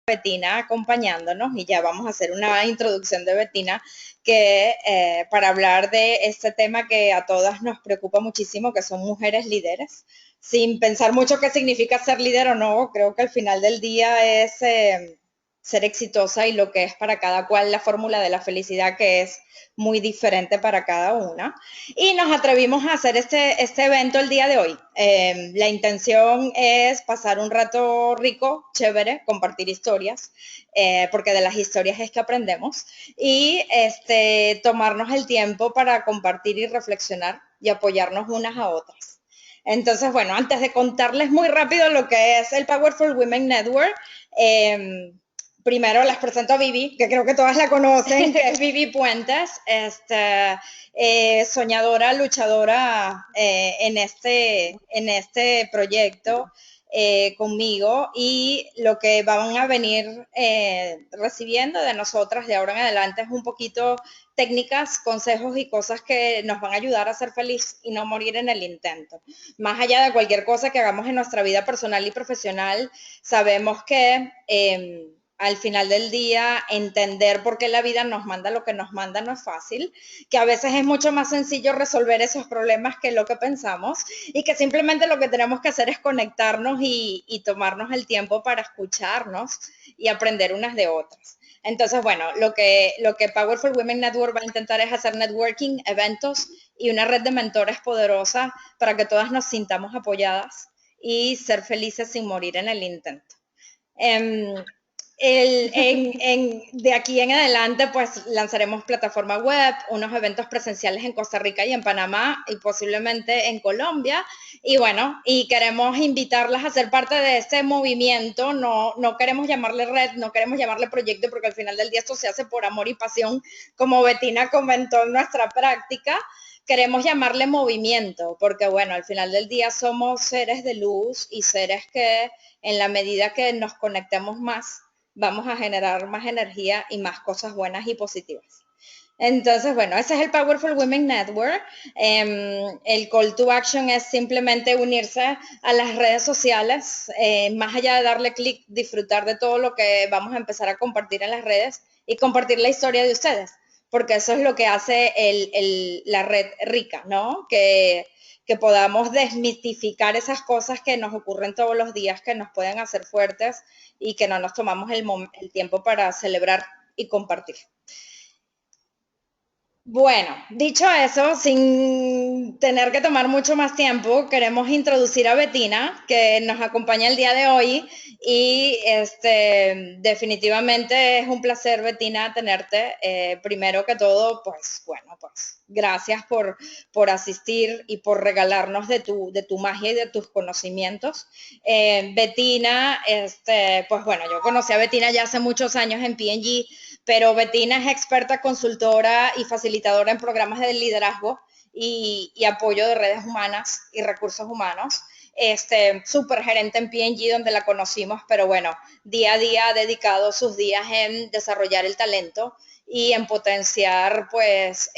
Bettina acompañándonos y ya vamos a hacer una introducción de Bettina que para hablar de este tema que a todas nos preocupa muchísimo, que son mujeres líderes. Sin pensar mucho qué significa ser líder o no, creo que al final del día es ser exitosa y lo que es para cada cual la fórmula de la felicidad, que es muy diferente para cada una. Y nos atrevimos a hacer este evento el día de hoy. La intención es pasar un rato rico, chévere, compartir historias, porque de las historias es que aprendemos, y tomarnos el tiempo para compartir y reflexionar y apoyarnos unas a otras. Entonces, bueno, antes de contarles muy rápido lo que es el Powerful Women Network, primero les presento a Vivi, que creo que todas la conocen, que es Vivi Puentes, soñadora, luchadora en este proyecto conmigo, y lo que van a venir recibiendo de nosotras de ahora en adelante es un poquito técnicas, consejos y cosas que nos van a ayudar a ser feliz y no morir en el intento. Más allá de cualquier cosa que hagamos en nuestra vida personal y profesional, sabemos que al final del día, entender por qué la vida nos manda lo que nos manda no es fácil, que a veces es mucho más sencillo resolver esos problemas que lo que pensamos, y que simplemente lo que tenemos que hacer es conectarnos y tomarnos el tiempo para escucharnos y aprender unas de otras. Entonces, bueno, lo que Powerful Women Network va a intentar es hacer networking, eventos y una red de mentores poderosa para que todas nos sintamos apoyadas y ser felices sin morir en el intento. De aquí en adelante, pues lanzaremos plataforma web, unos eventos presenciales en Costa Rica y en Panamá, y posiblemente en Colombia. Y bueno, y queremos invitarlas a ser parte de este movimiento. No queremos llamarle red, no queremos llamarle proyecto, porque al final del día esto se hace por amor y pasión, como Bettina comentó en nuestra práctica. Queremos llamarle movimiento, porque bueno, al final del día somos seres de luz y seres que en la medida que nos conectemos más, vamos a generar más energía y más cosas buenas y positivas. Entonces, bueno, ese es el Powerful Women Network. El call to action es simplemente unirse a las redes sociales, más allá de darle clic, disfrutar de todo lo que vamos a empezar a compartir en las redes y compartir la historia de ustedes, porque eso es lo que hace la red rica, ¿no? Que podamos desmitificar esas cosas que nos ocurren todos los días, que nos pueden hacer fuertes y que no nos tomamos el tiempo para celebrar y compartir. Bueno, dicho eso, sin tener que tomar mucho más tiempo, queremos introducir a Bettina, que nos acompaña el día de hoy, y definitivamente es un placer, Bettina, tenerte. Primero que todo, pues bueno, pues gracias por asistir y por regalarnos de tu magia y de tus conocimientos. Bettina, pues bueno, yo conocí a Bettina ya hace muchos años en P&G, pero Bettina es experta consultora y facilitadora en programas de liderazgo y apoyo de redes humanas y recursos humanos. Súper gerente en P&G, donde la conocimos, pero bueno, día a día ha dedicado sus días en desarrollar el talento y en potenciar, pues,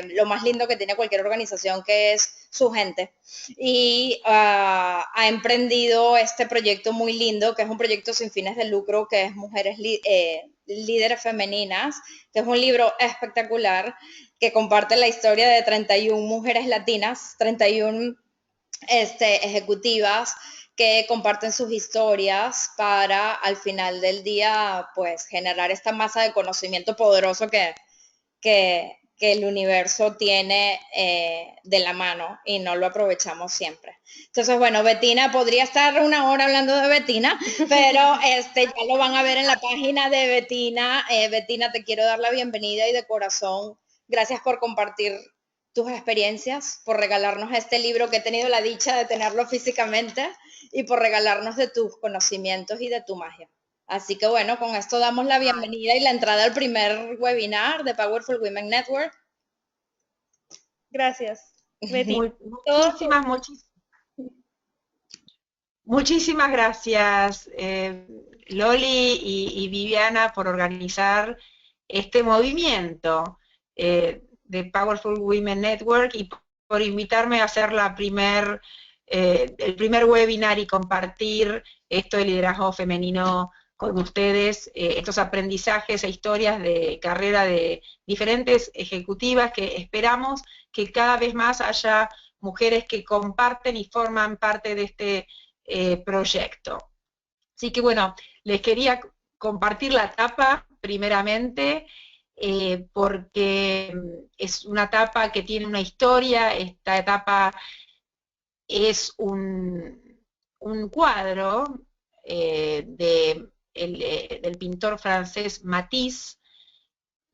lo más lindo que tiene cualquier organización, que es su gente. Y ha emprendido este proyecto muy lindo, que es un proyecto sin fines de lucro, que es Mujeres Líderes Femeninas, que es un libro espectacular que comparte la historia de 31 mujeres latinas, 31 ejecutivas que comparten sus historias para al final del día pues generar esta masa de conocimiento poderoso que el universo tiene de la mano y no lo aprovechamos siempre. Entonces, bueno, Bettina, podría estar una hora hablando de Bettina, pero ya lo van a ver en la página de Bettina. Bettina, te quiero dar la bienvenida y de corazón, gracias por compartir tus experiencias, por regalarnos este libro, que he tenido la dicha de tenerlo físicamente, y por regalarnos de tus conocimientos y de tu magia. Así que bueno, con esto damos la bienvenida y la entrada al primer webinar de Powerful Women Network. Gracias, Betty. Muchísimas gracias, Loli y Viviana, por organizar este movimiento de Powerful Women Network y por invitarme a hacer el primer webinar y compartir esto de liderazgo femenino con ustedes estos aprendizajes e historias de carrera de diferentes ejecutivas que esperamos que cada vez más haya mujeres que comparten y forman parte de este proyecto. Así que bueno, les quería compartir la etapa primeramente, porque es una etapa que tiene una historia. Esta etapa es un cuadro del pintor francés Matisse,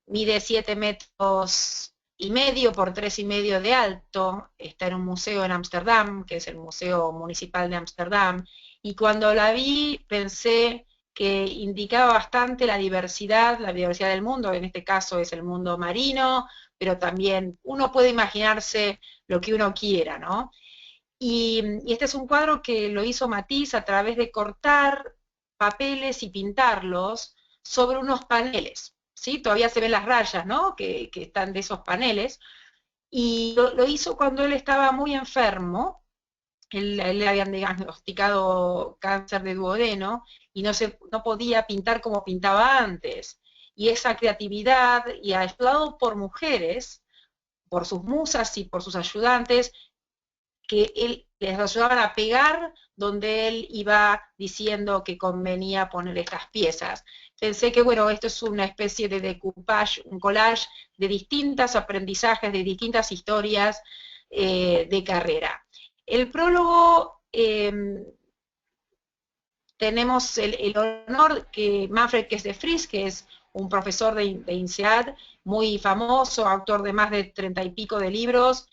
mide 7,5 metros por 3,5 de alto, está en un museo en Ámsterdam, que es el Museo Municipal de Ámsterdam, y cuando la vi pensé que indicaba bastante la diversidad del mundo. En este caso es el mundo marino, pero también uno puede imaginarse lo que uno quiera, ¿no? Y este es un cuadro que lo hizo Matisse a través de cortar papeles y pintarlos sobre unos paneles, ¿sí? Todavía se ven las rayas, ¿no?, que están de esos paneles, y lo hizo cuando él estaba muy enfermo. Él le habían diagnosticado cáncer de duodeno y no podía pintar como pintaba antes. Y esa creatividad, y ayudado por mujeres, por sus musas y por sus ayudantes, que él les ayudaban a pegar donde él iba diciendo que convenía poner estas piezas. Pensé que, bueno, esto es una especie de decoupage, un collage de distintos aprendizajes, de distintas historias de carrera. El prólogo, tenemos el honor que Manfred Kessler-Fries, que es un profesor de INSEAD, muy famoso, autor de más de 30 y pico de libros,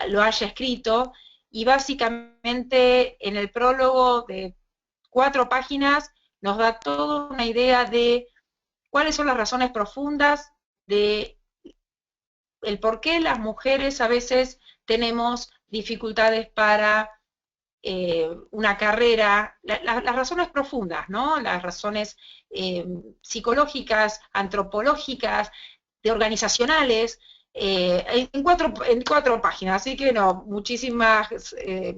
lo haya escrito, y básicamente en el prólogo de 4 páginas nos da toda una idea de cuáles son las razones profundas de el por qué las mujeres a veces tenemos dificultades para una carrera, las razones profundas, ¿no? Las razones psicológicas, antropológicas, de organizacionales, en cuatro páginas. Así que no, muchísimas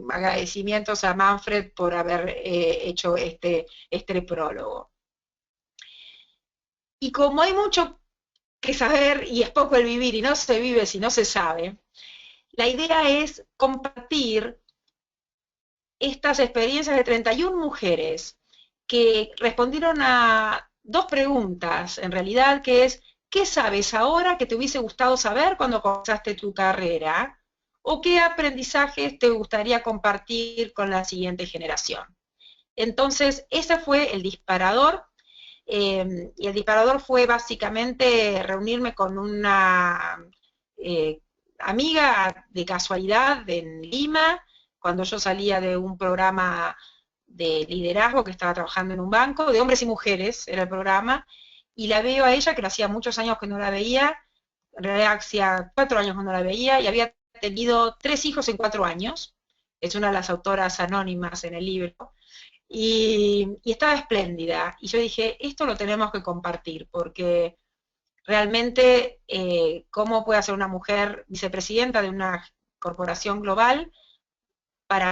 agradecimientos a Manfred por haber hecho este prólogo. Y como hay mucho que saber y es poco el vivir y no se vive si no se sabe, la idea es compartir estas experiencias de 31 mujeres que respondieron a 2 preguntas, en realidad, que es, ¿qué sabes ahora que te hubiese gustado saber cuando comenzaste tu carrera? ¿O qué aprendizajes te gustaría compartir con la siguiente generación? Entonces, ese fue el disparador, y el disparador fue básicamente reunirme con una amiga de casualidad en Lima, cuando yo salía de un programa de liderazgo que estaba trabajando en un banco, de hombres y mujeres era el programa, y la veo a ella, que lo hacía muchos años que no la veía, en realidad hacía 4 años que no la veía, y había tenido 3 hijos en 4 años, es una de las autoras anónimas en el libro, y estaba espléndida, y yo dije, esto lo tenemos que compartir, porque realmente, ¿cómo puede ser una mujer vicepresidenta de una corporación global para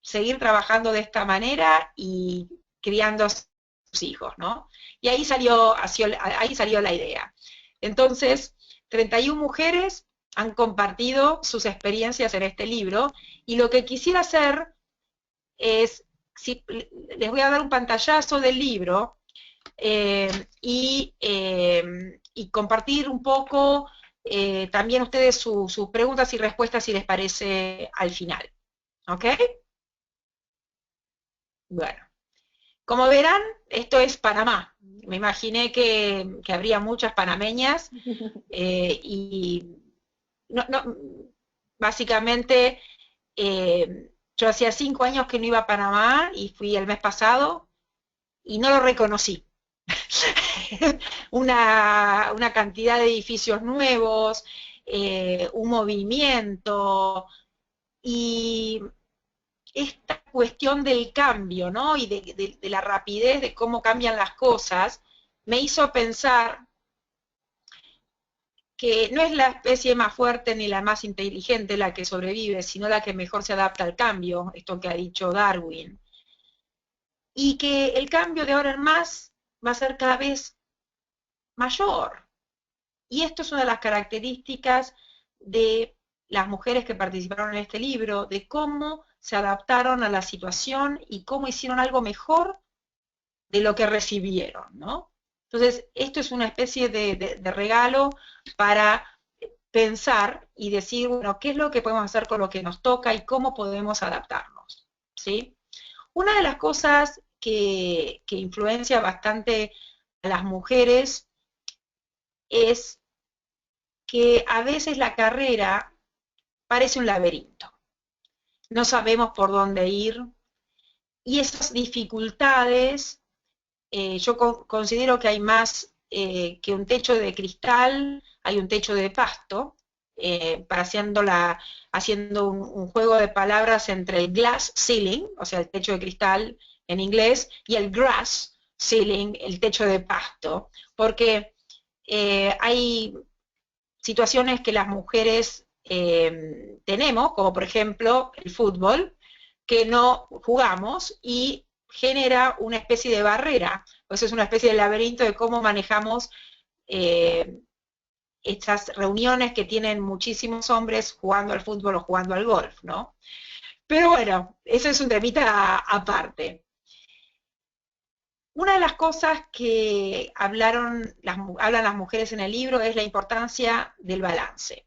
seguir trabajando de esta manera y criando a sus hijos, ¿no? Y ahí salió la idea. Entonces, 31 mujeres han compartido sus experiencias en este libro, y lo que quisiera hacer es, les voy a dar un pantallazo del libro, y compartir un poco también ustedes sus preguntas y respuestas, si les parece, al final. ¿Ok? Bueno, como verán, esto es Panamá. Me imaginé que habría muchas panameñas, y básicamente yo hacía 5 años que no iba a Panamá y fui el mes pasado y no lo reconocí. una cantidad de edificios nuevos, un movimiento, y esta cuestión del cambio, ¿no? Y de la rapidez de cómo cambian las cosas, me hizo pensar que no es la especie más fuerte ni la más inteligente la que sobrevive, sino la que mejor se adapta al cambio, esto que ha dicho Darwin. y que el cambio de ahora en más va a ser cada vez mayor. Y esto es una de las características de las mujeres que participaron en este libro, de cómo se adaptaron a la situación y cómo hicieron algo mejor de lo que recibieron, ¿no? Entonces, esto es una especie de regalo para pensar y decir, bueno, ¿qué es lo que podemos hacer con lo que nos toca y cómo podemos adaptarnos? ¿Sí? Una de las cosas que influencia bastante a las mujeres es que a veces la carrera parece un laberinto. No sabemos por dónde ir y esas dificultades, yo considero que hay más que un techo de cristal, hay un techo de pasto, para haciendo un juego de palabras entre el glass ceiling, o sea, el techo de cristal en inglés, y el grass ceiling, el techo de pasto, porque hay situaciones que las mujeres tenemos, como por ejemplo el fútbol, que no jugamos y genera una especie de barrera, pues es una especie de laberinto de cómo manejamos eh, estas reuniones que tienen muchísimos hombres jugando al fútbol o jugando al golf, ¿no? Pero bueno, eso es un temita aparte. Una de las cosas que hablan las mujeres en el libro es la importancia del balance.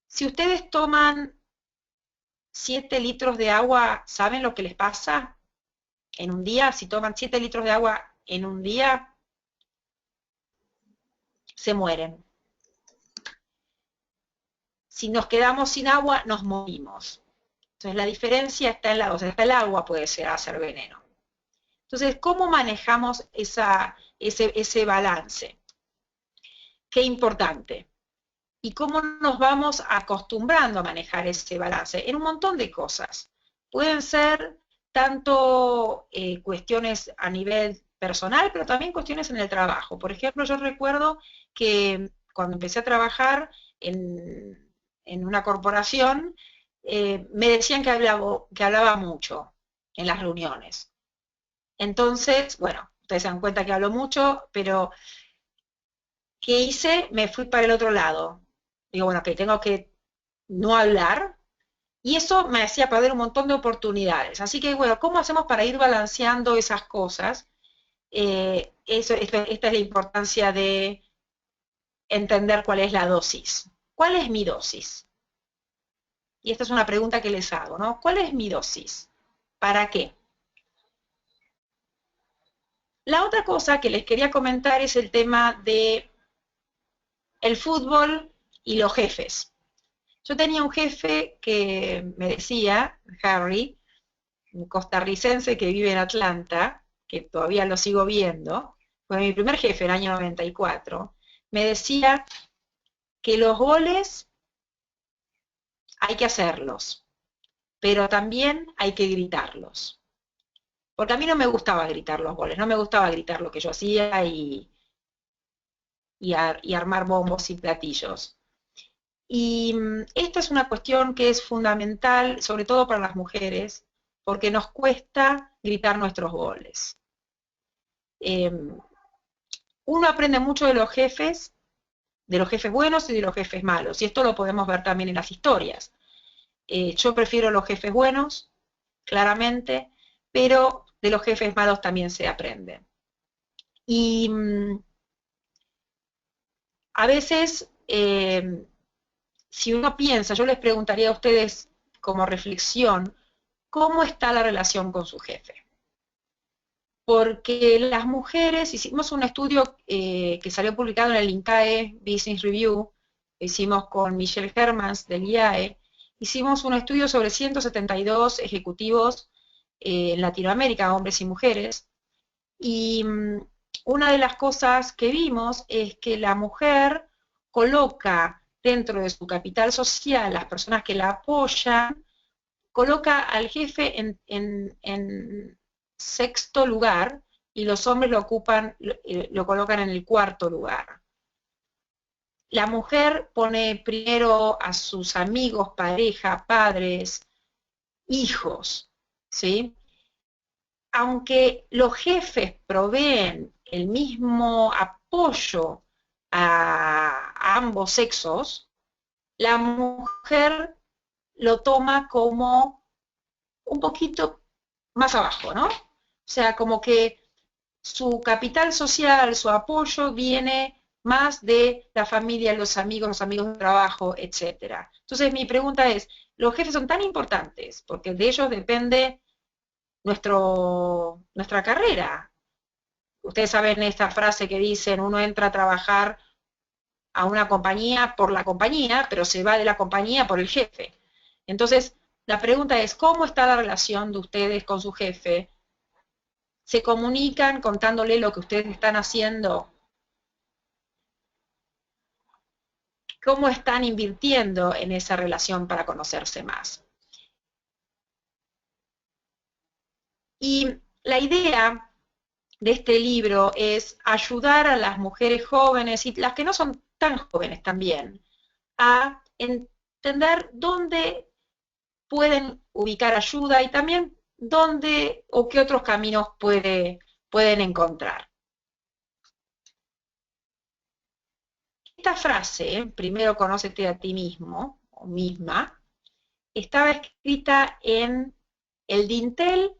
Si ustedes toman 7 litros de agua, ¿saben lo que les pasa en un día? Si toman 7 litros de agua en un día, se mueren. Si nos quedamos sin agua, nos morimos. Entonces la diferencia está en o sea, hasta el agua puede hacer veneno. Entonces, ¿cómo manejamos ese balance? Qué importante. Y cómo nos vamos acostumbrando a manejar ese balance en un montón de cosas. Pueden ser tanto cuestiones a nivel personal, pero también cuestiones en el trabajo. Por ejemplo, yo recuerdo que cuando empecé a trabajar en una corporación, me decían que hablaba mucho en las reuniones. Entonces, bueno, ustedes se dan cuenta que hablo mucho, pero ¿qué hice? Me fui para el otro lado. Digo, bueno, que tengo que no hablar, y eso me hacía perder un montón de oportunidades. Así que, bueno, ¿cómo hacemos para ir balanceando esas cosas? Esta es la importancia de entender cuál es la dosis. ¿Cuál es mi dosis? Y esta es una pregunta que les hago, ¿no? ¿Cuál es mi dosis? ¿Para qué? La otra cosa que les quería comentar es el tema de el fútbol y los jefes. Yo tenía un jefe que me decía, Harry, un costarricense que vive en Atlanta, que todavía lo sigo viendo, fue mi primer jefe en el año 94, me decía que los goles hay que hacerlos, pero también hay que gritarlos. Porque a mí no me gustaba gritar los goles, no me gustaba gritar lo que yo hacía y armar bombos y platillos. Y esta es una cuestión que es fundamental, sobre todo para las mujeres, porque nos cuesta gritar nuestros goles. Uno aprende mucho de los jefes buenos y de los jefes malos, y esto lo podemos ver también en las historias. Yo prefiero los jefes buenos, claramente, pero de los jefes malos también se aprende. Y a veces, si uno piensa, yo les preguntaría a ustedes como reflexión, ¿cómo está la relación con su jefe? Porque las mujeres, hicimos un estudio que salió publicado en el INCAE Business Review, hicimos con Michelle Hermans del IAE, hicimos un estudio sobre 172 ejecutivos en Latinoamérica, hombres y mujeres, y una de las cosas que vimos es que la mujer coloca dentro de su capital social, las personas que la apoyan, coloca al jefe en sexto lugar y los hombres lo colocan en el cuarto lugar. La mujer pone primero a sus amigos, pareja, padres, hijos, ¿sí? aunque los jefes proveen el mismo apoyo a ambos sexos, la mujer lo toma como un poquito más abajo, ¿no? O sea, como que su capital social, su apoyo viene más de la familia, los amigos de trabajo, etcétera. Entonces mi pregunta es, los jefes son tan importantes porque de ellos depende nuestra carrera. Ustedes saben esta frase que dicen, uno entra a trabajar a una compañía por la compañía, pero se va de la compañía por el jefe. Entonces, la pregunta es, ¿cómo está la relación de ustedes con su jefe? ¿Se comunican contándole lo que ustedes están haciendo? ¿Cómo están invirtiendo en esa relación para conocerse más? Y la idea de este libro es ayudar a las mujeres jóvenes y las que no son tan jóvenes también a entender dónde pueden ubicar ayuda y también dónde o qué otros caminos pueden encontrar. Esta frase, primero conócete a ti mismo o misma, estaba escrita en el dintel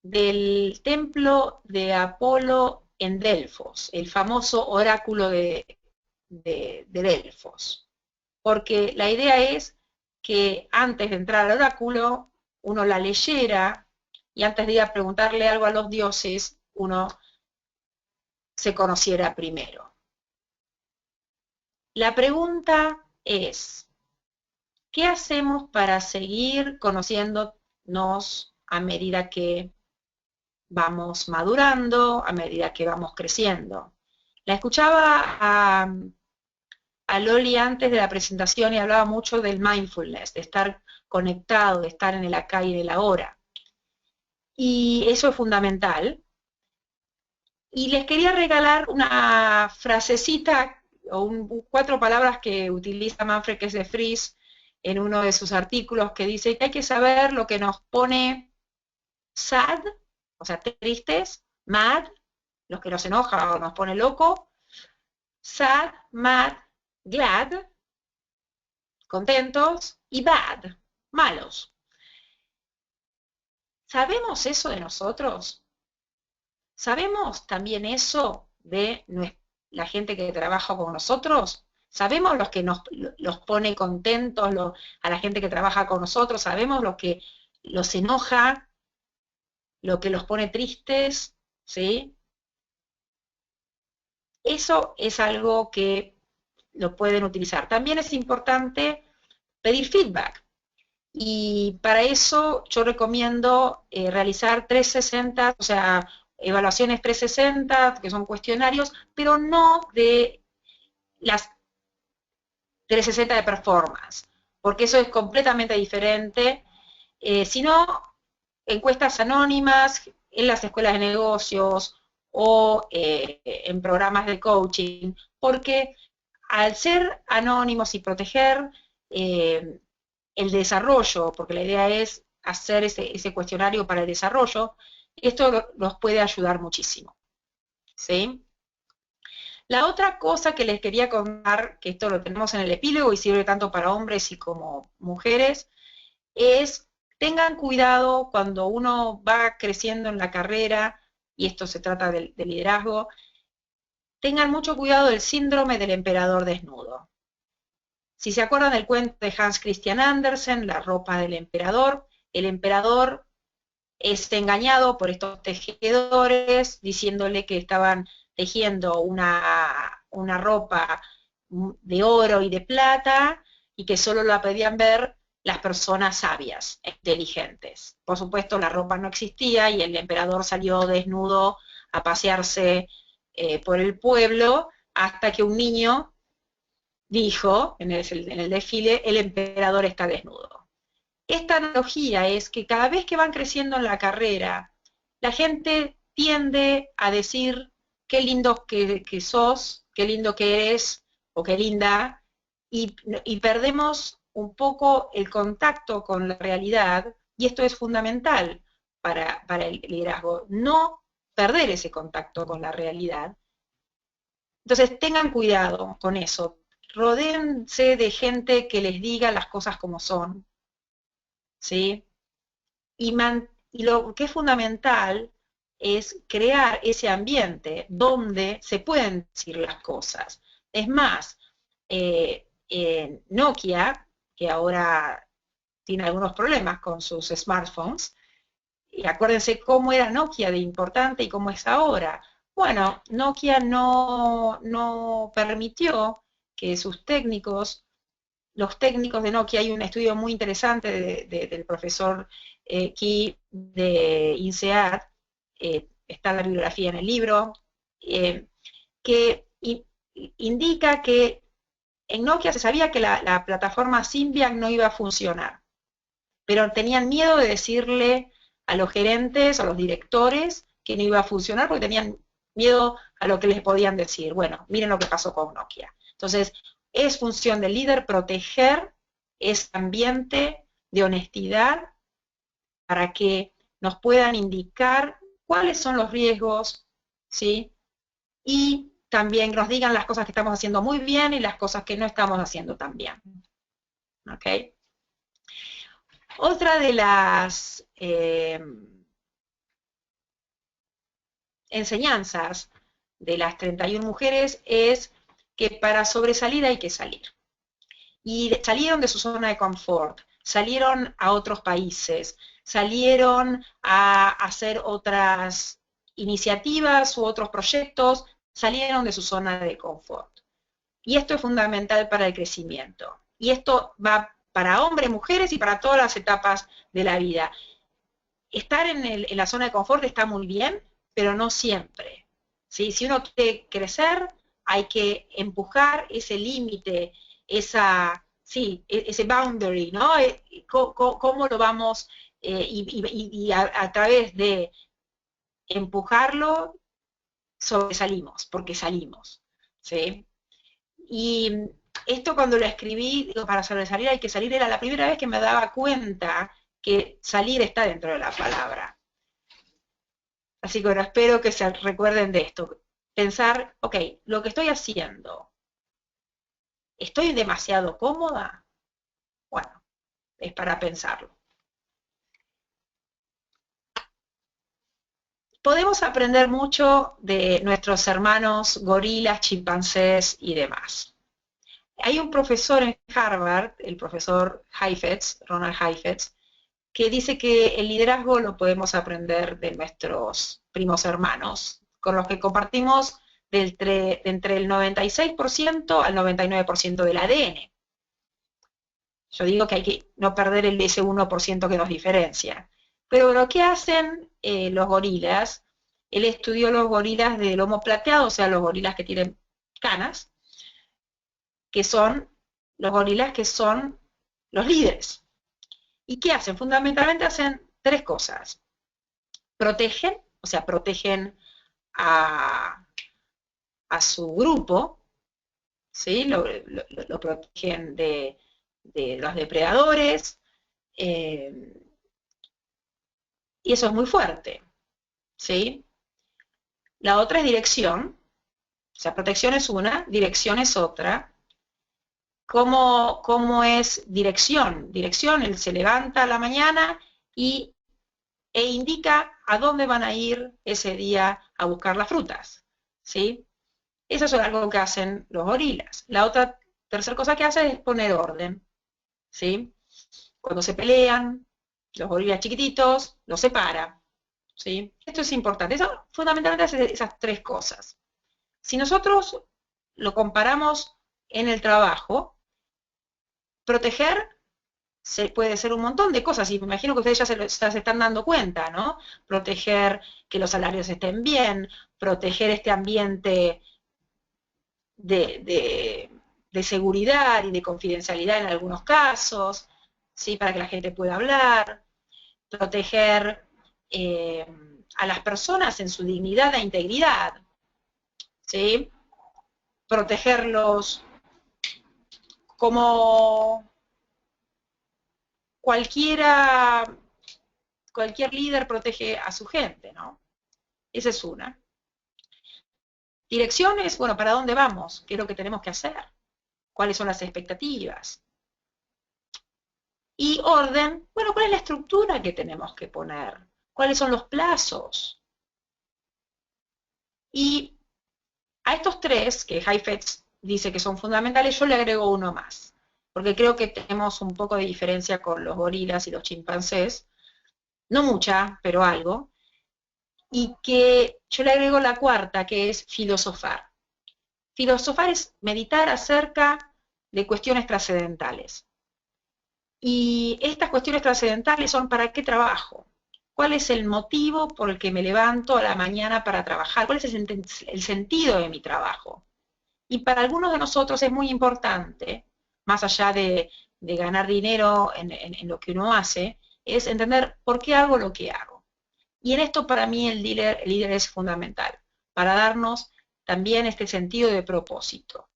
del templo de Apolo en Delfos, el famoso oráculo de Delfos. Porque la idea es que antes de entrar al oráculo, uno la leyera y antes de ir a preguntarle algo a los dioses, uno se conociera primero. La pregunta es, ¿qué hacemos para seguir conociéndonos a medida que vamos madurando, a medida que vamos creciendo? La escuchaba a Loli antes de la presentación y hablaba mucho del mindfulness, de estar conectado, de estar en el acá y en el ahora. Y eso es fundamental. Y les quería regalar una frasecita o 4 palabras que utiliza Manfred Kess de Vries en uno de sus artículos que dice que hay que saber lo que nos pone sad, o sea, tristes, mad, los que nos enoja o nos pone loco, sad, mad, glad, contentos, y bad, malos. ¿Sabemos eso de nosotros? ¿Sabemos también eso de la gente que trabaja con nosotros? ¿Sabemos los que los pone contentos a la gente que trabaja con nosotros? ¿Sabemos lo que los enoja, lo que los pone tristes? ¿Sí? Eso es algo que lo pueden utilizar. También es importante pedir feedback. Y para eso yo recomiendo realizar 360, o sea, evaluaciones 360, que son cuestionarios, pero no de las 360 de performance, porque eso es completamente diferente, sino encuestas anónimas en las escuelas de negocios o en programas de coaching, porque al ser anónimos y proteger el desarrollo, porque la idea es hacer ese cuestionario para el desarrollo, esto nos puede ayudar muchísimo. ¿Sí? La otra cosa que les quería contar, que esto lo tenemos en el epílogo y sirve tanto para hombres y como mujeres, es tengan cuidado cuando uno va creciendo en la carrera, y esto se trata de liderazgo, tengan mucho cuidado del síndrome del emperador desnudo. Si se acuerdan del cuento de Hans Christian Andersen, La ropa del emperador, el emperador es engañado por estos tejedores diciéndole que estaban tejiendo una ropa de oro y de plata y que solo la podían ver las personas sabias, inteligentes. Por supuesto, la ropa no existía y el emperador salió desnudo a pasearse por el pueblo hasta que un niño dijo en el desfile, el emperador está desnudo. Esta analogía es que cada vez que van creciendo en la carrera, la gente tiende a decir qué lindo que sos, qué lindo que eres, o qué linda, y perdemos un poco el contacto con la realidad, y esto es fundamental para el liderazgo, no perder ese contacto con la realidad. Entonces tengan cuidado con eso, rodéense de gente que les diga las cosas como son, ¿sí? Y lo que es fundamental es crear ese ambiente donde se pueden decir las cosas. Es más, Nokia, que ahora tiene algunos problemas con sus smartphones, y acuérdense cómo era Nokia de importante y cómo es ahora. Bueno, Nokia no permitió que sus técnicos, los técnicos de Nokia, hay un estudio muy interesante del profesor Key de INSEAD, está la bibliografía en el libro, que indica que en Nokia se sabía que la plataforma Symbian no iba a funcionar, pero tenían miedo de decirle a los gerentes, a los directores, que no iba a funcionar porque tenían miedo a lo que les podían decir. Bueno, miren lo que pasó con Nokia. Entonces, es función del líder proteger ese ambiente de honestidad para que nos puedan indicar cuáles son los riesgos, ¿sí? Y también nos digan las cosas que estamos haciendo muy bien y las cosas que no estamos haciendo tan bien. ¿Ok? Otra de las enseñanzas de las 31 mujeres es que para sobresalir hay que salir. Y salieron de su zona de confort, salieron a otros países, salieron a hacer otras iniciativas u otros proyectos, salieron de su zona de confort. Y esto es fundamental para el crecimiento. Y esto va para hombres, mujeres y para todas las etapas de la vida. Estar en la zona de confort está muy bien, pero no siempre. ¿Sí? Si uno quiere crecer, hay que empujar ese límite, ese boundary, ¿no? ¿Cómo lo vamos? Y a través de empujarlo, sobresalimos, porque salimos. ¿Sí? Y esto cuando lo escribí, digo, para sobresalir hay que salir, era la primera vez que me daba cuenta que salir está dentro de la palabra. Así que bueno, espero que se recuerden de esto. Pensar, ok, lo que estoy haciendo, ¿estoy demasiado cómoda? Bueno, es para pensarlo. Podemos aprender mucho de nuestros hermanos gorilas, chimpancés y demás. Hay un profesor en Harvard, el profesor Heifetz, Ronald Heifetz, que dice que el liderazgo lo podemos aprender de nuestros primos hermanos, con los que compartimos entre el 96% al 99% del ADN. Yo digo que hay que no perder ese 1% que nos diferencia. Pero bueno, ¿qué hacen los gorilas? Él estudió los gorilas de lomo plateado, o sea, los gorilas que tienen canas, que son los gorilas que son los líderes. ¿Y qué hacen? Fundamentalmente hacen tres cosas. Protegen, o sea, protegen a su grupo, ¿sí? Lo protegen de los depredadores, y eso es muy fuerte, ¿sí? La otra es dirección, o sea, protección es una, dirección es otra. ¿Cómo es dirección? Dirección, él se levanta a la mañana e indica a dónde van a ir ese día a buscar las frutas, ¿sí? Eso es algo que hacen los gorilas. La tercera cosa que hacen es poner orden, ¿sí? Cuando se pelean, los gorilas chiquititos los separa, ¿sí? Esto es importante. Eso fundamentalmente hace esas tres cosas. Si nosotros lo comparamos en el trabajo, proteger puede ser un montón de cosas, y me imagino que ustedes ya se están dando cuenta, ¿no? Proteger que los salarios estén bien, proteger este ambiente de seguridad y de confidencialidad en algunos casos, ¿sí? Para que la gente pueda hablar, proteger a las personas en su dignidad e integridad, ¿sí? Protegerlos como cualquiera cualquier líder protege a su gente, ¿no? Esa es una. Direcciones, bueno, ¿para dónde vamos? ¿Qué es lo que tenemos que hacer? ¿Cuáles son las expectativas? Y orden, bueno, ¿cuál es la estructura que tenemos que poner? ¿Cuáles son los plazos? Y a estos tres, que Heifetz dice que son fundamentales, yo le agrego uno más, porque creo que tenemos un poco de diferencia con los gorilas y los chimpancés, no mucha, pero algo, y que yo le agrego la cuarta, que es filosofar. Filosofar es meditar acerca de cuestiones trascendentales. Y estas cuestiones trascendentales son ¿para qué trabajo? ¿Cuál es el motivo por el que me levanto a la mañana para trabajar? ¿Cuál es el sentido de mi trabajo? Y para algunos de nosotros es muy importante, más allá de ganar dinero en lo que uno hace, es entender por qué hago lo que hago. Y en esto para mí el líder es fundamental, para darnos también este sentido de propósito.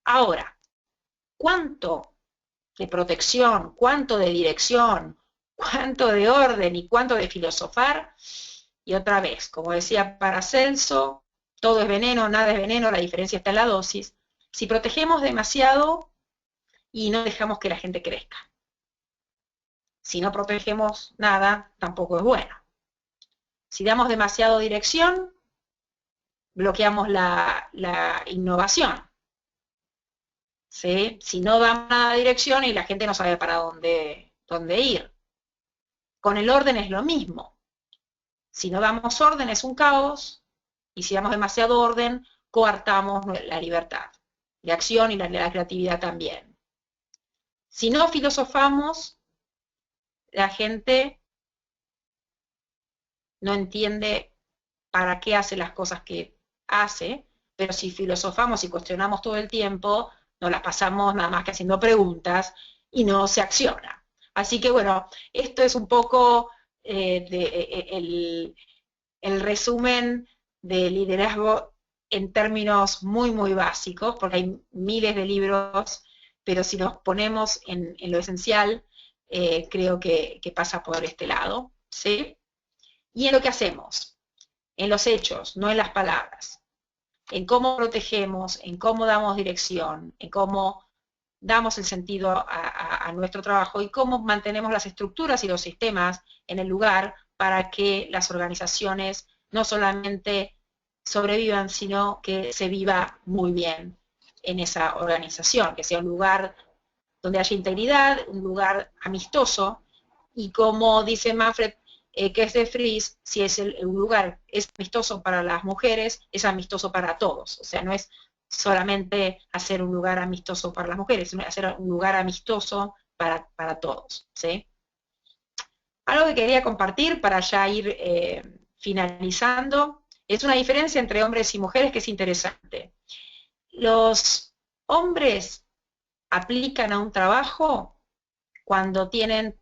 Ahora, ¿cuánto de protección, cuánto de dirección, cuánto de orden y cuánto de filosofar? Y otra vez, como decía Paracelso, todo es veneno, nada es veneno, la diferencia está en la dosis. Si protegemos demasiado y no dejamos que la gente crezca. Si no protegemos nada, tampoco es bueno. Si damos demasiado dirección, bloqueamos la innovación. ¿Sí? Si no damos nada de dirección y la gente no sabe para dónde ir. Con el orden es lo mismo. Si no damos orden es un caos, y si damos demasiado orden, coartamos la libertad de acción y la creatividad también. Si no filosofamos, la gente no entiende para qué hace las cosas que hace, pero si filosofamos y cuestionamos todo el tiempo, nos las pasamos nada más que haciendo preguntas y no se acciona. Así que bueno, esto es un poco el resumen de liderazgo en términos muy, muy básicos, porque hay miles de libros, pero si nos ponemos en lo esencial, creo que pasa por este lado, ¿sí? Y en lo que hacemos, en los hechos, no en las palabras, en cómo protegemos, en cómo damos dirección, en cómo damos el sentido a nuestro trabajo y cómo mantenemos las estructuras y los sistemas en el lugar para que las organizaciones no solamente sobrevivan, sino que se viva muy bien en esa organización, que sea un lugar donde haya integridad, un lugar amistoso, y como dice Manfred que es de Fries, si es un lugar es amistoso para las mujeres, es amistoso para todos. O sea, no es solamente hacer un lugar amistoso para las mujeres, sino hacer un lugar amistoso para todos. ¿Sí? Algo que quería compartir para ya ir finalizando, es una diferencia entre hombres y mujeres que es interesante. Los hombres aplican a un trabajo cuando tienen,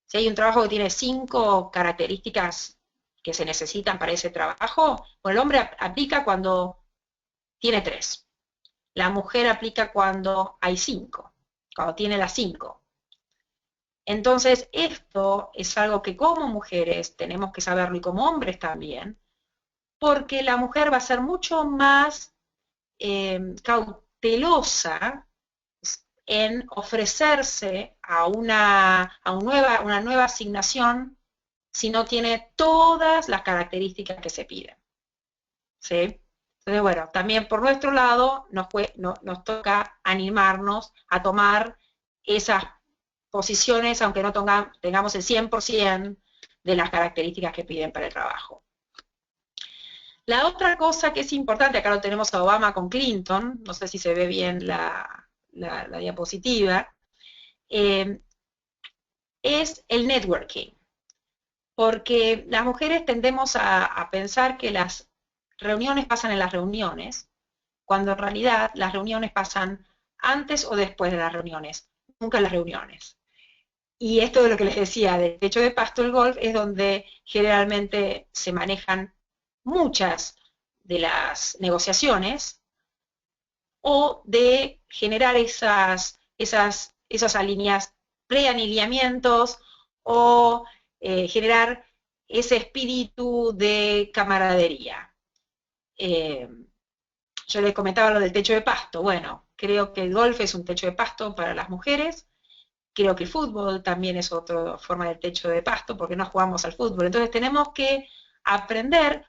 si hay un trabajo que tiene 5 características que se necesitan para ese trabajo, pues el hombre aplica cuando tiene 3. La mujer aplica cuando hay 5, cuando tiene las 5. Entonces, esto es algo que como mujeres tenemos que saberlo y como hombres también, porque la mujer va a ser mucho más cautelosa en ofrecerse a una nueva asignación si no tiene todas las características que se piden. ¿Sí? Entonces, bueno, también por nuestro lado nos toca animarnos a tomar esas posiciones, aunque no tengamos el 100% de las características que piden para el trabajo. La otra cosa que es importante, acá lo tenemos a Obama con Clinton, no sé si se ve bien la diapositiva, es el networking. Porque las mujeres tendemos a pensar que las reuniones pasan en las reuniones, cuando en realidad las reuniones pasan antes o después de las reuniones, nunca en las reuniones. Y esto de lo que les decía, del techo de pasto del golf, es donde generalmente se manejan muchas de las negociaciones o de generar esas prealineamientos o generar ese espíritu de camaradería. Yo les comentaba lo del techo de pasto. Bueno, creo que el golf es un techo de pasto para las mujeres. Creo que el fútbol también es otra forma de techo de pasto, porque no jugamos al fútbol. Entonces tenemos que aprender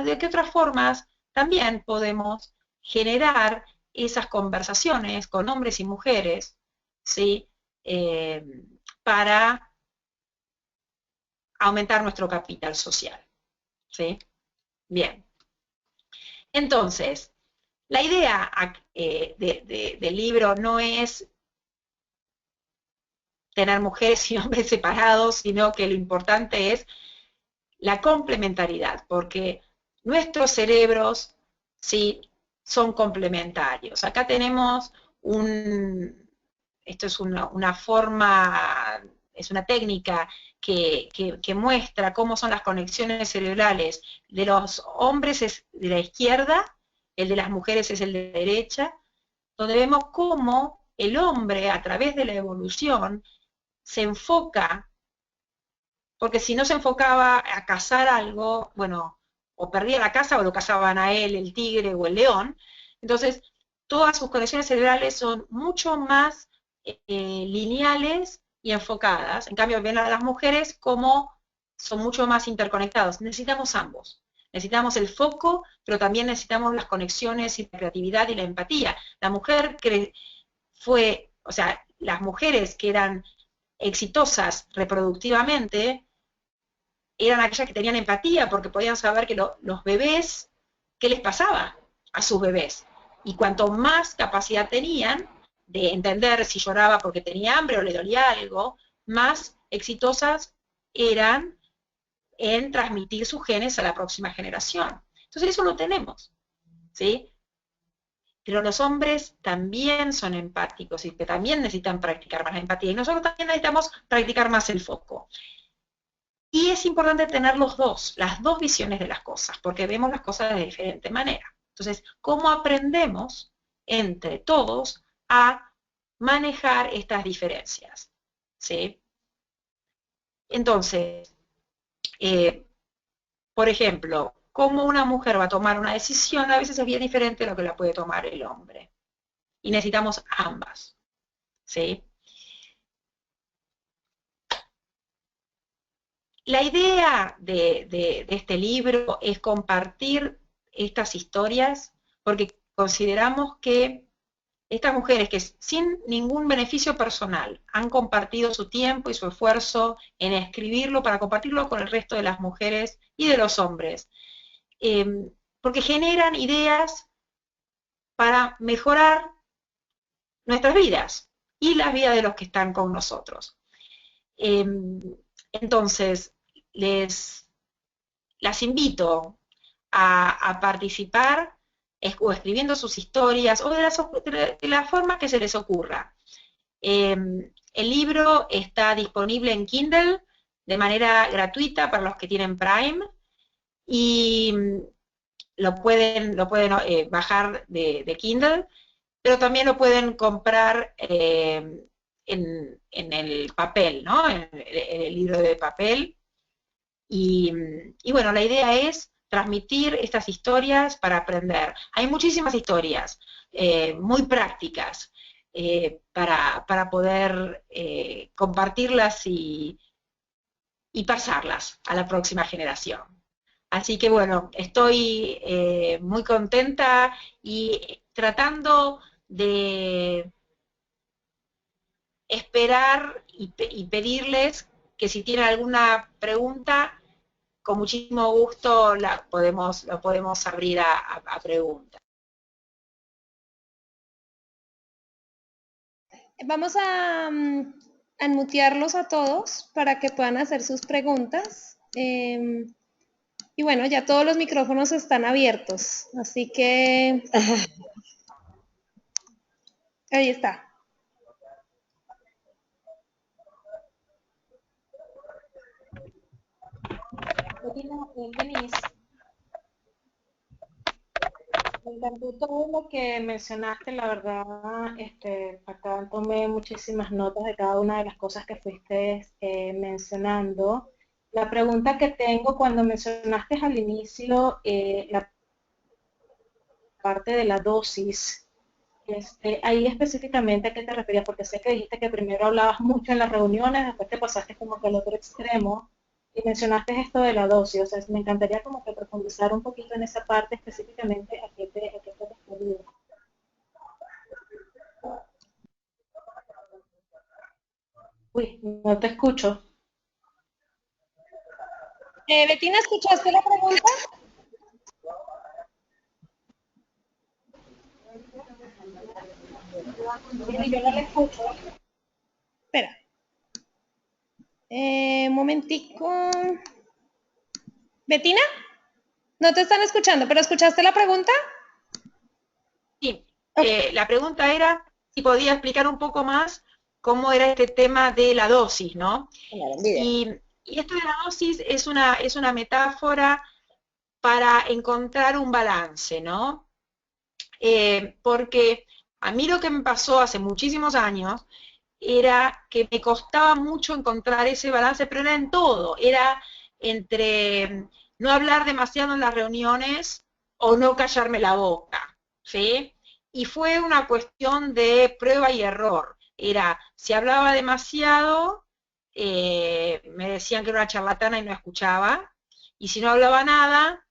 de qué otras formas también podemos generar esas conversaciones con hombres y mujeres, ¿sí? Para aumentar nuestro capital social, ¿sí? Bien. Entonces, la idea del libro no es tener mujeres y hombres separados, sino que lo importante es la complementariedad, porque nuestros cerebros, sí, son complementarios. Acá tenemos esto es una forma, es una técnica que muestra cómo son las conexiones cerebrales de los hombres es de la izquierda, el de las mujeres es el de la derecha, donde vemos cómo el hombre, a través de la evolución, se enfoca, porque si no se enfocaba a cazar algo, bueno, o perdía la caza o lo cazaban a él, el tigre o el león, entonces todas sus conexiones cerebrales son mucho más lineales y enfocadas. En cambio, ven a las mujeres como son mucho más interconectados. Necesitamos ambos. Necesitamos el foco, pero también necesitamos las conexiones y la creatividad y la empatía. La mujer o sea, las mujeres que eran exitosas reproductivamente eran aquellas que tenían empatía porque podían saber que los bebés, qué les pasaba a sus bebés. Y cuanto más capacidad tenían de entender si lloraba porque tenía hambre o le dolía algo, más exitosas eran en transmitir sus genes a la próxima generación. Entonces eso lo tenemos, ¿sí? Pero los hombres también son empáticos y que también necesitan practicar más la empatía. Y nosotros también necesitamos practicar más el foco. Y es importante tener las dos visiones de las cosas, porque vemos las cosas de diferente manera. Entonces, ¿cómo aprendemos entre todos a manejar estas diferencias? ¿Sí? Entonces, por ejemplo, cómo una mujer va a tomar una decisión a veces es bien diferente de lo que la puede tomar el hombre. Y necesitamos ambas. ¿Sí? La idea de este libro es compartir estas historias porque consideramos que estas mujeres que sin ningún beneficio personal han compartido su tiempo y su esfuerzo en escribirlo para compartirlo con el resto de las mujeres y de los hombres, porque generan ideas para mejorar nuestras vidas y las vidas de los que están con nosotros. Entonces, las invito a participar o escribiendo sus historias o de la forma que se les ocurra. El libro está disponible en Kindle de manera gratuita para los que tienen Prime y lo pueden bajar de Kindle, pero también lo pueden comprar en el papel, ¿no? En el libro de papel. Y bueno, la idea es transmitir estas historias para aprender. Hay muchísimas historias muy prácticas para poder compartirlas y pasarlas a la próxima generación. Así que bueno, estoy muy contenta y tratando de esperar y pedirles que si tienen alguna pregunta, con muchísimo gusto lo podemos abrir a preguntas. Vamos a mutearlos a todos para que puedan hacer sus preguntas. Y bueno, ya todos los micrófonos están abiertos, así que ahí está. Denise, me encantó todo lo que mencionaste, la verdad, acá tomé muchísimas notas de cada una de las cosas que fuiste mencionando La pregunta que tengo cuando mencionaste al inicio la parte de la dosis, ahí específicamente a qué te referías, porque sé que dijiste que primero hablabas mucho en las reuniones, después te pasaste como que al otro extremo y mencionaste esto de la dosis, o sea, me encantaría como que profundizar un poquito en esa parte específicamente a qué te referías. Uy, no te escucho. Betina, ¿escuchaste la pregunta? Sí, yo no la escucho. Espera. Un momentico. Betina, no te están escuchando, pero ¿escuchaste la pregunta? Sí, Ok. la pregunta era si podía explicar un poco más cómo era este tema de la dosis, ¿no? Y, y esto de la dosis es una metáfora para encontrar un balance, ¿no? Porque a mí lo que me pasó hace muchísimos años era que me costaba mucho encontrar ese balance, pero era en todo, era entre no hablar demasiado en las reuniones o no callarme la boca, ¿sí? Y fue una cuestión de prueba y error. Era, si hablaba demasiado, me decían que era una charlatana y no escuchaba, y si no hablaba nada,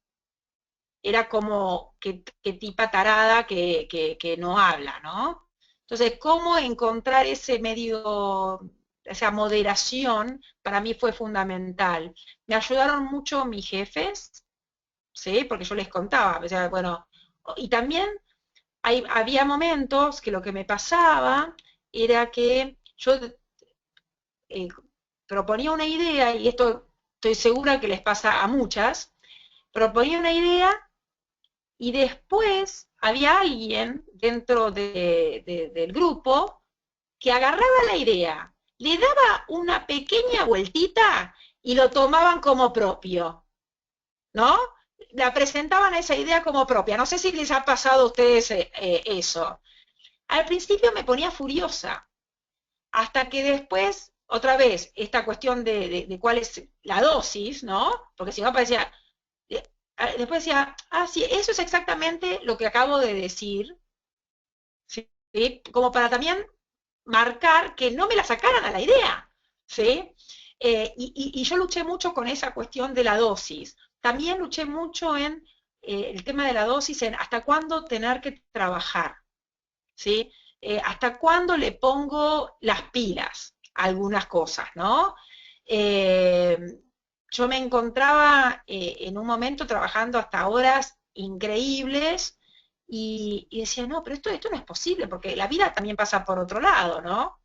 era como que tipa tarada que no habla, ¿no? Entonces, ¿cómo encontrar ese medio, esa moderación? Para mí fue fundamental. Me ayudaron mucho mis jefes, ¿sí? Porque yo les contaba, o sea, bueno, y también había momentos que lo que me pasaba era que yo eh, proponía una idea, y esto estoy segura que les pasa a muchas, proponía una idea y después había alguien dentro del grupo que agarraba la idea, le daba una pequeña vueltita y lo tomaban como propio, ¿no? La presentaban esa idea como propia. No sé si les ha pasado a ustedes eso. Al principio me ponía furiosa, hasta que después, otra vez, esta cuestión de cuál es la dosis, ¿no? Porque si no parecía, después decía, ah, sí, eso es exactamente lo que acabo de decir, ¿sí? Como para también marcar que no me la sacaran a la idea, ¿sí? Y yo luché mucho con esa cuestión de la dosis. También luché mucho en el tema de la dosis, en hasta cuándo tener que trabajar, ¿sí? Hasta cuándo le pongo las pilas a algunas cosas, ¿no? Eh, yo me encontraba en un momento trabajando hasta horas increíbles y decía, no, pero esto no es posible, porque la vida también pasa por otro lado, ¿no?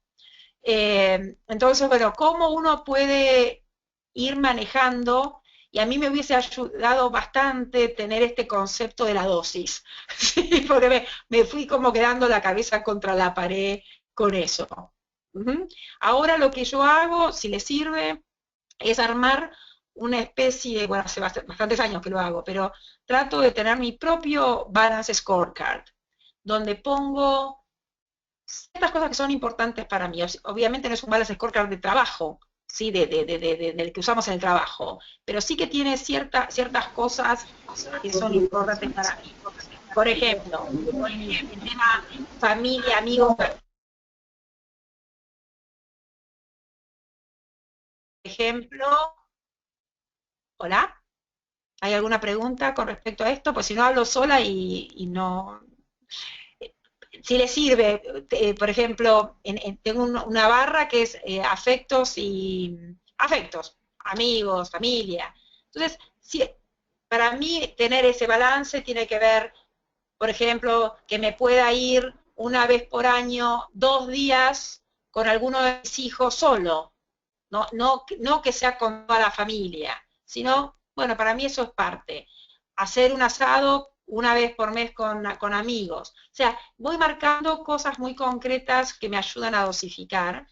Entonces, bueno, ¿cómo uno puede ir manejando? Y a mí me hubiese ayudado bastante tener este concepto de la dosis, ¿sí? Porque me fui como quedando la cabeza contra la pared con eso. Ahora lo que yo hago, si le sirve, es armar una especie, bueno, hace bastantes años que lo hago, pero trato de tener mi propio balance scorecard, donde pongo ciertas cosas que son importantes para mí. Obviamente no es un balance scorecard de trabajo, ¿sí? Del que usamos en el trabajo, pero sí que tiene ciertas cosas que son importantes para mí. Por ejemplo, el tema familia, amigos, por ejemplo, ¿hola? ¿Hay alguna pregunta con respecto a esto? Pues si no hablo sola y no, si le sirve, por ejemplo, tengo una barra que es afectos, amigos, familia. Entonces, si, para mí tener ese balance tiene que ver, por ejemplo, que me pueda ir una vez por año, 2 días con alguno de mis hijos solo, no que sea con toda la familia, sino, bueno, para mí eso es parte. Hacer un asado una vez por mes con amigos. O sea, voy marcando cosas muy concretas que me ayudan a dosificar.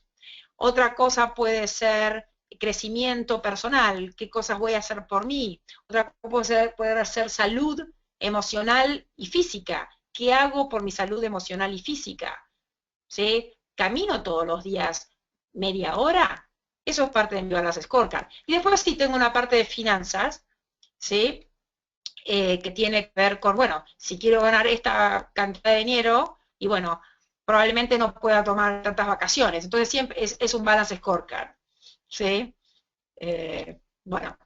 Otra cosa puede ser crecimiento personal, qué cosas voy a hacer por mí. Otra cosa puede ser salud emocional y física. ¿Qué hago por mi salud emocional y física? ¿Sí? Camino todos los días media hora, Eso es parte de mi Balance Scorecard. Y después sí tengo una parte de finanzas, ¿sí? Que tiene que ver con, bueno, si quiero ganar esta cantidad de dinero, y bueno, probablemente no pueda tomar tantas vacaciones. Entonces siempre es un Balance Scorecard, ¿sí? Bueno,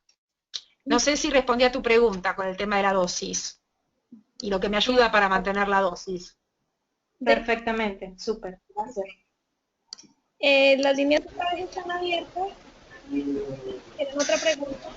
no sé si respondí a tu pregunta con el tema de la dosis y lo que me ayuda para mantener la dosis. Perfectamente, súper, gracias. Las líneas otra vez están abiertas. ¿Tienen otra pregunta?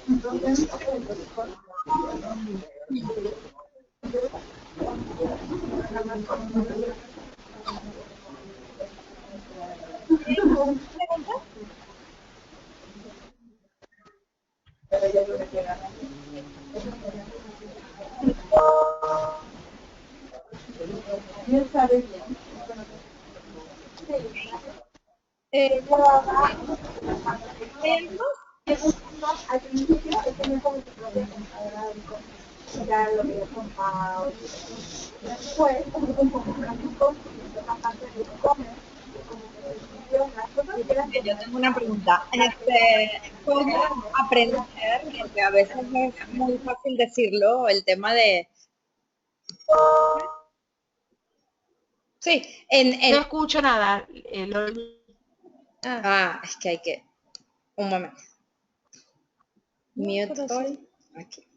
¿Pregunta? Al principio he tenido como su propia computadora de ya lo que yo compraba. Después, un poco práctico, la parte de e-commerce, como que funciona, cosas que eran Yo tengo una pregunta. ¿Cómo aprender? Porque a veces es muy fácil decirlo, el tema de... Sí, No escucho nada. es que hay que... Un momento. Mute pero all. sí. Aquí.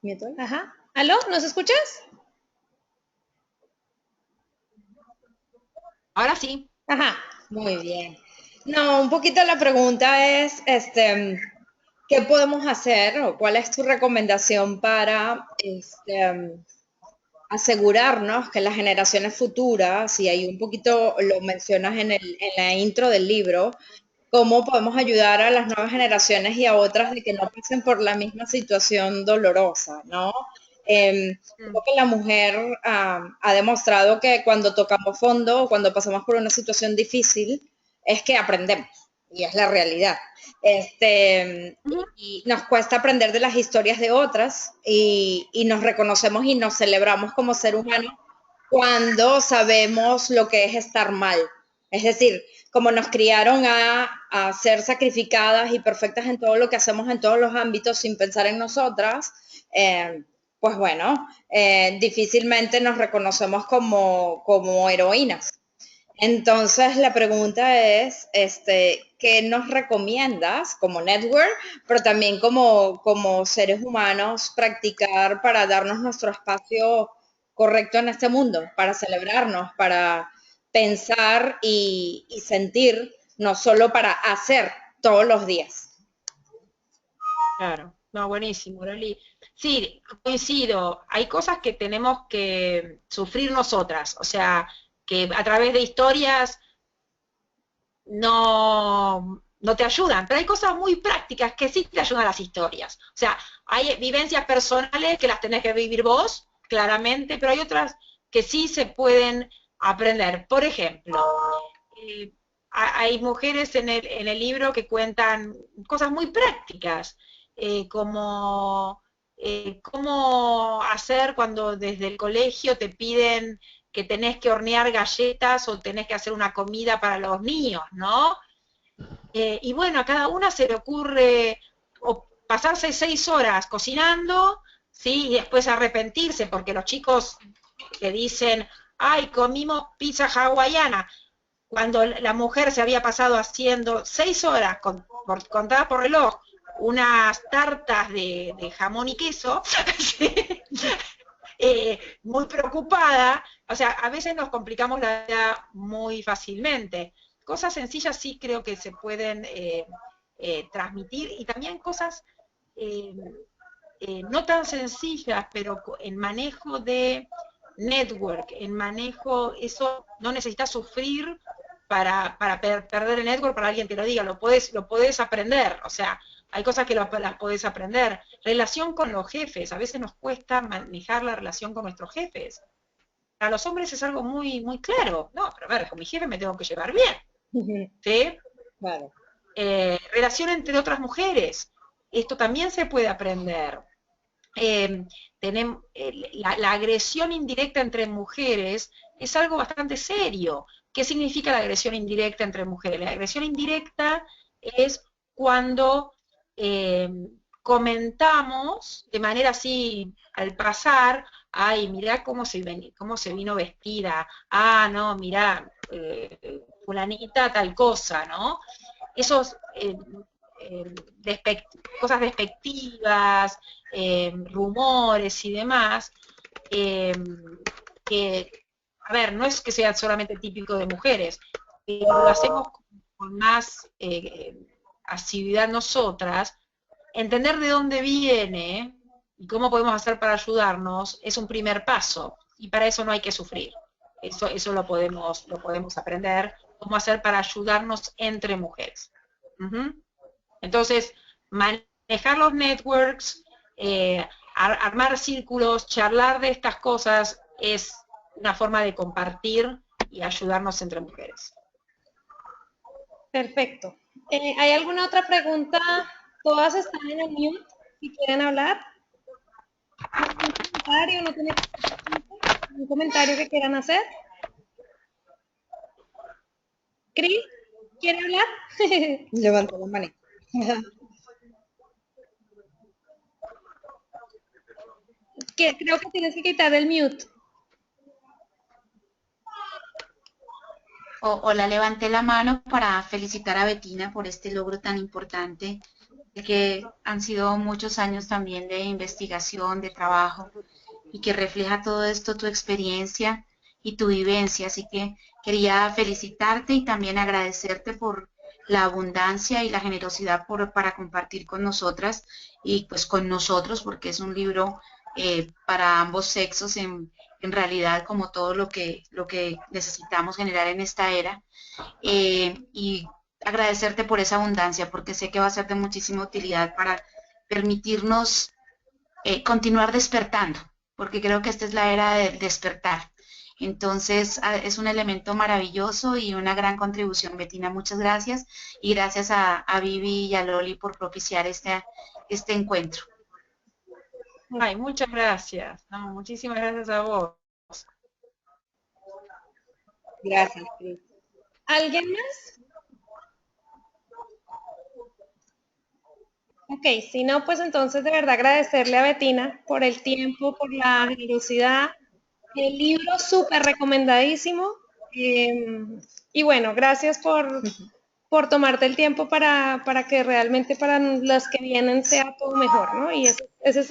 Mute all. Ajá. ¿Aló? ¿Nos escuchas? Ahora sí. Ajá. Muy bien. No, un poquito la pregunta es, ¿qué podemos hacer o cuál es tu recomendación para asegurarnos que las generaciones futuras, y ahí un poquito lo mencionas en la intro del libro, cómo podemos ayudar a las nuevas generaciones y a otras de que no pasen por la misma situación dolorosa, ¿no? Creo que la mujer ha demostrado que cuando tocamos fondo o cuando pasamos por una situación difícil es que aprendemos y es la realidad. Y nos cuesta aprender de las historias de otras y nos reconocemos y nos celebramos como ser humano cuando sabemos lo que es estar mal. Es decir, como nos criaron a ser sacrificadas y perfectas en todo lo que hacemos en todos los ámbitos sin pensar en nosotras, pues bueno, difícilmente nos reconocemos como heroínas. Entonces la pregunta es, ¿qué nos recomiendas como network, pero también como seres humanos practicar para darnos nuestro espacio correcto en este mundo, para celebrarnos, para pensar y sentir, no solo para hacer todos los días? Claro, no, buenísimo, Loli. Sí, coincido. Hay cosas que tenemos que sufrir nosotras, o sea, que a través de historias no te ayudan, pero hay cosas muy prácticas que sí te ayudan a las historias. O sea, hay vivencias personales que las tenés que vivir vos, claramente, pero hay otras que sí se pueden aprender. Por ejemplo, hay mujeres en el libro que cuentan cosas muy prácticas, como cómo hacer cuando desde el colegio te piden que tenés que hornear galletas o tenés que hacer una comida para los niños, ¿no? Y bueno, a cada una se le ocurre o pasarse 6 horas cocinando, ¿sí? Y después arrepentirse porque los chicos le dicen, ay, comimos pizza hawaiana, cuando la mujer se había pasado haciendo 6 horas, contadas por reloj, unas tartas de jamón y queso, ¿sí? Muy preocupada. O sea, a veces nos complicamos la vida muy fácilmente. Cosas sencillas sí creo que se pueden transmitir, y también cosas eh, no tan sencillas, pero en manejo de network, en manejo, eso no necesitas sufrir para perder el network, para alguien te lo diga, lo podés aprender, o sea, hay cosas que las podés aprender. Relación con los jefes, a veces nos cuesta manejar la relación con nuestros jefes. Para los hombres es algo muy, muy claro. No, pero a ver, con mi jefe me tengo que llevar bien, ¿sí? Claro. Relación entre otras mujeres, esto también se puede aprender. La agresión indirecta entre mujeres es algo bastante serio. ¿Qué significa la agresión indirecta entre mujeres? La agresión indirecta es cuando comentamos de manera así al pasar, ay, mirá cómo se vino vestida, ah, no, mirá, fulanita tal cosa, ¿no? Esos cosas despectivas, rumores y demás, que, a ver, no es que sea solamente típico de mujeres, pero lo hacemos con más asiduidad nosotras. Entender de dónde viene y cómo podemos hacer para ayudarnos es un primer paso, y para eso no hay que sufrir. Eso lo podemos aprender, cómo hacer para ayudarnos entre mujeres. Entonces, manejar los networks, armar círculos, charlar de estas cosas es una forma de compartir y ayudarnos entre mujeres. Perfecto. ¿Hay alguna otra pregunta? Todas están en el mute, si quieren hablar. ¿Un comentario? ¿No tiene un comentario que quieran hacer? ¿Cris? ¿Quiere hablar? Levantó la mano. Creo que tienes que quitar el mute. Hola, levanté la mano para felicitar a Bettina por este logro tan importante, que han sido muchos años también de investigación, de trabajo, y que refleja todo esto, tu experiencia y tu vivencia. Así que quería felicitarte y también agradecerte por la abundancia y la generosidad para compartir con nosotras y pues con nosotros, porque es un libro para ambos sexos en realidad, como todo lo que necesitamos generar en esta era, y agradecerte por esa abundancia, porque sé que va a ser de muchísima utilidad para permitirnos continuar despertando, porque creo que esta es la era del despertar. Entonces, es un elemento maravilloso y una gran contribución, Bettina. Muchas gracias, y gracias a Vivi y a Loli por propiciar este encuentro. Ay, muchas gracias. No, muchísimas gracias a vos. Gracias, Cris. ¿Alguien más? Ok, si no, pues entonces de verdad agradecerle a Bettina por el tiempo, por la generosidad. El libro súper recomendadísimo. Y bueno, gracias por tomarte el tiempo para que realmente para las que vienen sea todo mejor, ¿no? Y esa es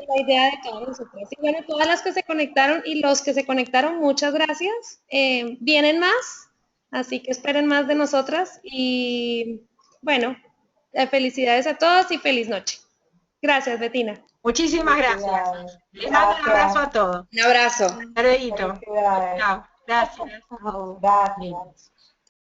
la idea de todos nosotros. Y bueno, todas las que se conectaron y los que se conectaron, muchas gracias. Vienen más, así que esperen más de nosotras. Y bueno, felicidades a todos y feliz noche. Gracias, Bettina. Muchísimas gracias. Les mando un abrazo a todos. Un abrazo. Hasta luego. Chao. Gracias. Gracias.